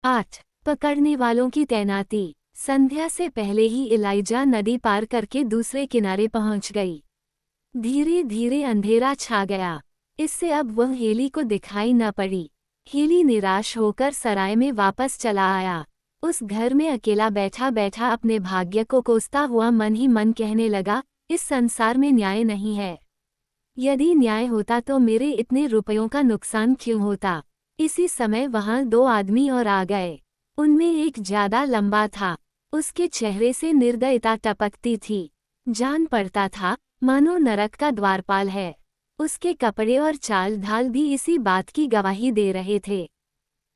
8 पकड़ने वालों की तैनाती। संध्या से पहले ही इलाइजा नदी पार करके दूसरे किनारे पहुंच गई। धीरे धीरे अंधेरा छा गया। इससे अब वह हेली को दिखाई न पड़ी। हेली निराश होकर सराय में वापस चला आया। उस घर में अकेला बैठा बैठा अपने भाग्य को कोसता हुआ मन ही मन कहने लगा, इस संसार में न्याय नहीं है। यदि न्याय होता तो मेरे इतने रुपयों का नुकसान क्यों होता। इसी समय वहां 2 आदमी और आ गए। उनमें एक ज्यादा लंबा था। उसके चेहरे से निर्दयता टपकती थी। जान पड़ता था मानो नरक का द्वारपाल है। उसके कपड़े और चाल ढाल भी इसी बात की गवाही दे रहे थे।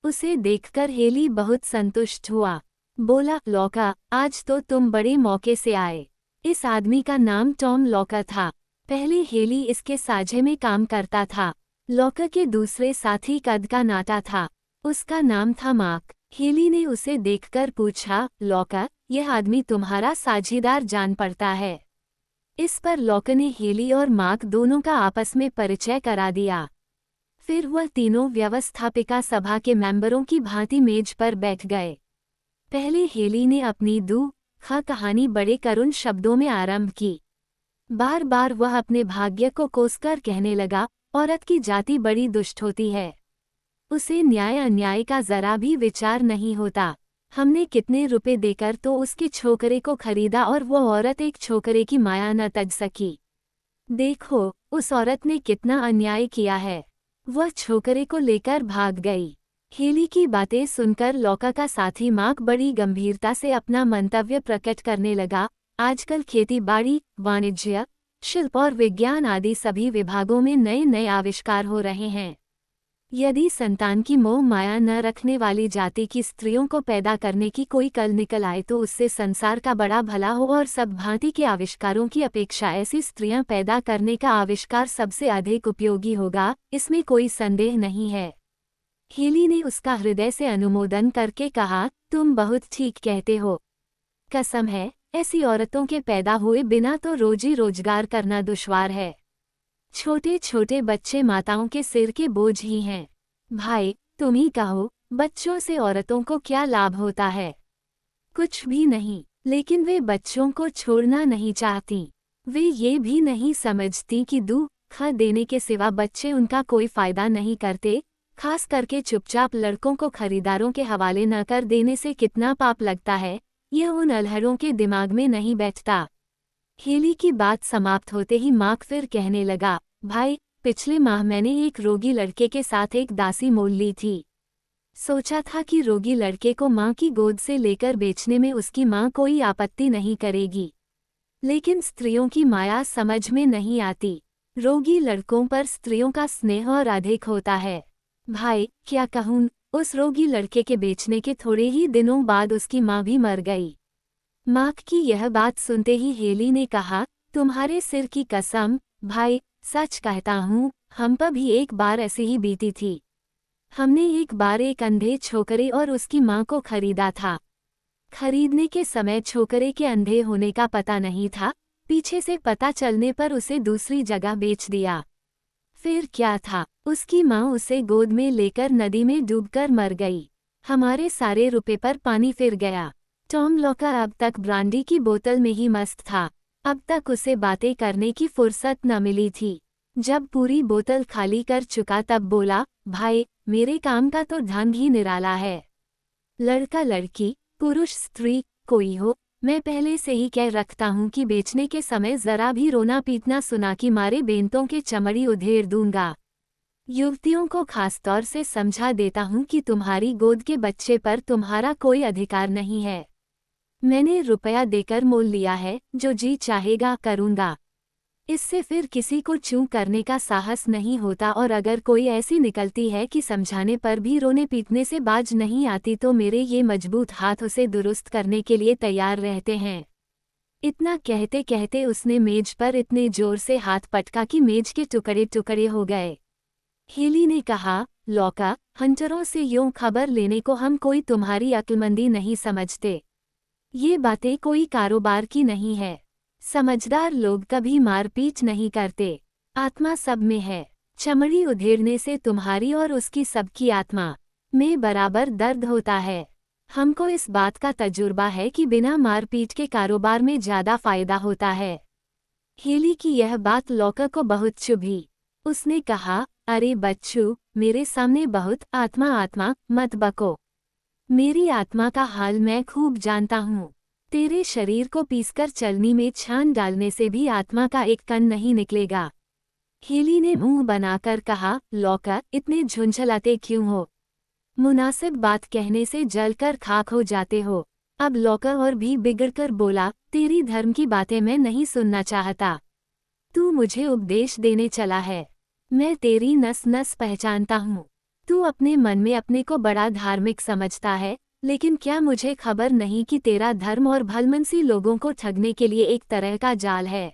उसे देखकर हेली बहुत संतुष्ट हुआ। बोला, लॉका, आज तो तुम बड़े मौके से आए। इस आदमी का नाम टॉम लॉका था। पहले हेली इसके साझे में काम करता था। लॉका के दूसरे साथी कद का नाटा था। उसका नाम था मार्क। हेली ने उसे देखकर पूछा, लॉका, यह आदमी तुम्हारा साझीदार जान पड़ता है। इस पर लॉका ने हेली और मार्क दोनों का आपस में परिचय करा दिया। फिर वह तीनों व्यवस्थापिका सभा के मेंबरों की भांति मेज पर बैठ गए। पहले हेली ने अपनी कहानी बड़े करुण शब्दों में आरंभ की। बार बार वह अपने भाग्य को कोसकर कहने लगा, औरत की जाति बड़ी दुष्ट होती है। उसे न्याय अन्याय का जरा भी विचार नहीं होता। हमने कितने रुपए देकर तो उसके छोकरे को खरीदा और वो औरत एक छोकरे की माया न तज सकी। देखो, उस औरत ने कितना अन्याय किया है। वह छोकरे को लेकर भाग गई। हेली की बातें सुनकर लॉका का साथी मार्क बड़ी गंभीरता से अपना मंतव्य प्रकट करने लगा। आजकल खेती बाड़ी, वाणिज्य, शिल्प और विज्ञान आदि सभी विभागों में नए नए आविष्कार हो रहे हैं। यदि संतान की मोह माया न रखने वाली जाति की स्त्रियों को पैदा करने की कोई कल निकल आए तो उससे संसार का बड़ा भला हो और सब भांति के आविष्कारों की अपेक्षा ऐसी स्त्रियां पैदा करने का आविष्कार सबसे अधिक उपयोगी होगा, इसमें कोई संदेह नहीं है। हेली ने उसका हृदय से अनुमोदन करके कहा, तुम बहुत ठीक कहते हो। कसम है, ऐसी औरतों के पैदा हुए बिना तो रोजी रोजगार करना दुश्वार है। छोटे छोटे बच्चे माताओं के सिर के बोझ ही हैं। भाई, तुम ही कहो, बच्चों से औरतों को क्या लाभ होता है? कुछ भी नहीं, लेकिन वे बच्चों को छोड़ना नहीं चाहती। वे ये भी नहीं समझती कि देने के सिवा बच्चे उनका कोई फायदा नहीं करते। खास करके चुपचाप लड़कों को खरीदारों के हवाले न कर देने से कितना पाप लगता है, यह उन अल्हड़ों के दिमाग में नहीं बैठता। हेली की बात समाप्त होते ही मार्क फिर कहने लगा, भाई, पिछले माह मैंने एक रोगी लड़के के साथ एक दासी मोल ली थी। सोचा था कि रोगी लड़के को माँ की गोद से लेकर बेचने में उसकी माँ कोई आपत्ति नहीं करेगी। लेकिन स्त्रियों की माया समझ में नहीं आती। रोगी लड़कों पर स्त्रियों का स्नेह और अधिक होता है। भाई, क्या कहूँ, उस रोगी लड़के के बेचने के थोड़े ही दिनों बाद उसकी माँ भी मर गई। मार्क की यह बात सुनते ही हेली ने कहा, तुम्हारे सिर की कसम, भाई, सच कहता हूँ, हम पर भी एक बार ऐसे ही बीती थी। हमने एक बार एक अंधे छोकरे और उसकी माँ को खरीदा था। खरीदने के समय छोकरे के अंधे होने का पता नहीं था। पीछे से पता चलने पर उसे दूसरी जगह बेच दिया। फिर क्या था, उसकी माँ उसे गोद में लेकर नदी में डूबकर मर गई। हमारे सारे रुपए पर पानी फिर गया। टॉम लॉका अब तक ब्रांडी की बोतल में ही मस्त था। अब तक उसे बातें करने की फुर्सत न मिली थी। जब पूरी बोतल खाली कर चुका तब बोला, भाई, मेरे काम का तो ढंग ही निराला है। लड़का लड़की, पुरुष स्त्री, कोई हो, मैं पहले से ही कह रखता हूँ कि बेचने के समय जरा भी रोना पीटना सुना कि मारे बेंतों के चमड़ी उधेड़ दूंगा। युवतियों को खासतौर से समझा देता हूँ कि तुम्हारी गोद के बच्चे पर तुम्हारा कोई अधिकार नहीं है। मैंने रुपया देकर मोल लिया है, जो जी चाहेगा करूँगा। इससे फिर किसी को चूं करने का साहस नहीं होता और अगर कोई ऐसी निकलती है कि समझाने पर भी रोने पीटने से बाज नहीं आती तो मेरे ये मजबूत हाथ उसे दुरुस्त करने के लिए तैयार रहते हैं। इतना कहते कहते उसने मेज पर इतने जोर से हाथ पटका कि मेज के टुकड़े टुकड़े हो गए। हेली ने कहा, लॉका, हंटरों से यूं खबर लेने को हम कोई तुम्हारी अक्लमंदी नहीं समझते। ये बातें कोई कारोबार की नहीं है। समझदार लोग कभी मारपीट नहीं करते। आत्मा सब में है। चमड़ी उधेड़ने से तुम्हारी और उसकी सबकी आत्मा में बराबर दर्द होता है। हमको इस बात का तजुर्बा है कि बिना मारपीट के कारोबार में ज़्यादा फायदा होता है। हेली की यह बात लॉकर को बहुत चुभी। उसने कहा, अरे बच्चू, मेरे सामने बहुत आत्मा आत्मा मत बको। मेरी आत्मा का हाल मैं खूब जानता हूँ। तेरे शरीर को पीसकर चलनी में छान डालने से भी आत्मा का एक कण नहीं निकलेगा। हेली ने मुंह बनाकर कहा, लॉकर, इतने झुंझलाते क्यों हो? मुनासिब बात कहने से जलकर खाक हो जाते हो। अब लॉकर और भी बिगड़कर बोला, तेरी धर्म की बातें मैं नहीं सुनना चाहता। तू मुझे उपदेश देने चला है। मैं तेरी नस नस पहचानता हूँ। तू अपने मन में अपने को बड़ा धार्मिक समझता है, लेकिन क्या मुझे खबर नहीं कि तेरा धर्म और भलमनसी लोगों को ठगने के लिए एक तरह का जाल है।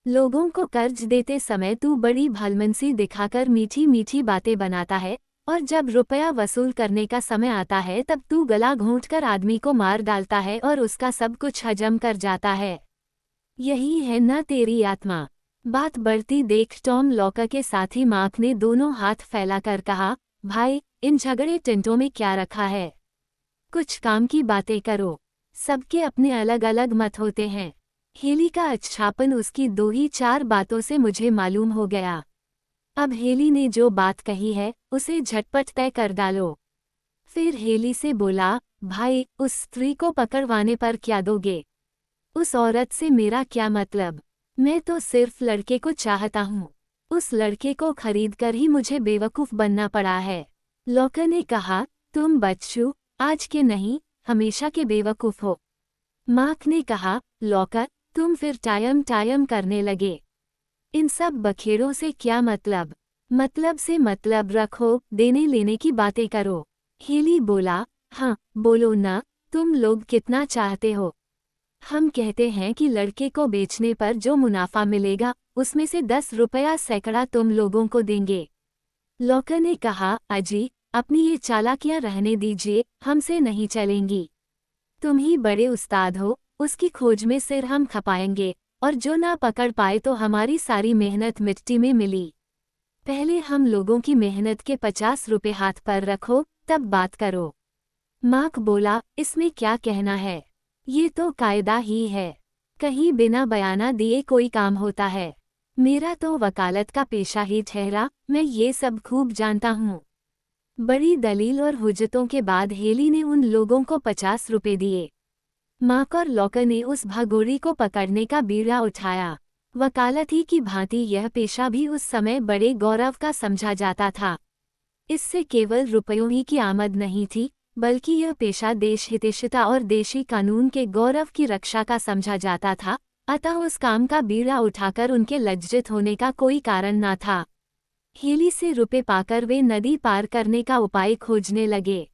लोगों को कर्ज देते समय तू बड़ी भलमनसी दिखाकर मीठी मीठी बातें बनाता है, और जब रुपया वसूल करने का समय आता है तब तू गला घोंटकर आदमी को मार डालता है और उसका सब कुछ हजम कर जाता है। यही है न तेरी आत्मा। बात बढ़ती देख टॉम लॉकर के साथी मार्क ने दोनों हाथ फैलाकर कहा, भाई, इन झगड़े टिंटों में क्या रखा है? कुछ काम की बातें करो। सबके अपने अलग अलग मत होते हैं। हेली का अच्छापन उसकी 2 ही 4 बातों से मुझे मालूम हो गया। अब हेली ने जो बात कही है उसे झटपट तय कर डालो। फिर हेली से बोला, भाई, उस स्त्री को पकड़वाने पर क्या दोगे? उस औरत से मेरा क्या मतलब? मैं तो सिर्फ लड़के को चाहता हूँ। उस लड़के को खरीदकर ही मुझे बेवकूफ़ बनना पड़ा है। लॉकर ने कहा, तुम बच्चू, आज के नहीं, हमेशा के बेवकूफ़ हो। मार्क ने कहा, लॉकर, तुम फिर टायम टायम करने लगे। इन सब बखेड़ों से क्या मतलब? मतलब से मतलब रखो, देने लेने की बातें करो। हेली बोला, हाँ, बोलो ना, तुम लोग कितना चाहते हो? हम कहते हैं कि लड़के को बेचने पर जो मुनाफा मिलेगा उसमें से 10 रुपया सैकड़ा तुम लोगों को देंगे। लॉकर ने कहा, अजी, अपनी ये चालाकियां रहने दीजिए, हमसे नहीं चलेंगी। तुम ही बड़े उस्ताद हो, उसकी खोज में सिर हम खपाएंगे, और जो ना पकड़ पाए तो हमारी सारी मेहनत मिट्टी में मिली। पहले हम लोगों की मेहनत के 50 रुपये हाथ पर रखो, तब बात करो। मार्क बोला, इसमें क्या कहना है? ये तो कायदा ही है। कहीं बिना बयाना दिए कोई काम होता है। मेरा तो वकालत का पेशा ही ठहरा, मैं ये सब खूब जानता हूँ। बड़ी दलील और हुज्जतों के बाद हेली ने उन लोगों को 50 रुपये दिए। मार्क और लॉकर ने उस भगोड़ी को पकड़ने का बीड़ा उठाया। वकालत ही की भांति यह पेशा भी उस समय बड़े गौरव का समझा जाता था। इससे केवल रुपयों ही की आमद नहीं थी, बल्कि यह पेशा देशहितैषिता और देशी कानून के गौरव की रक्षा का समझा जाता था, अतः उस काम का बीड़ा उठाकर उनके लज्जित होने का कोई कारण न था। हेली से रुपए पाकर वे नदी पार करने का उपाय खोजने लगे।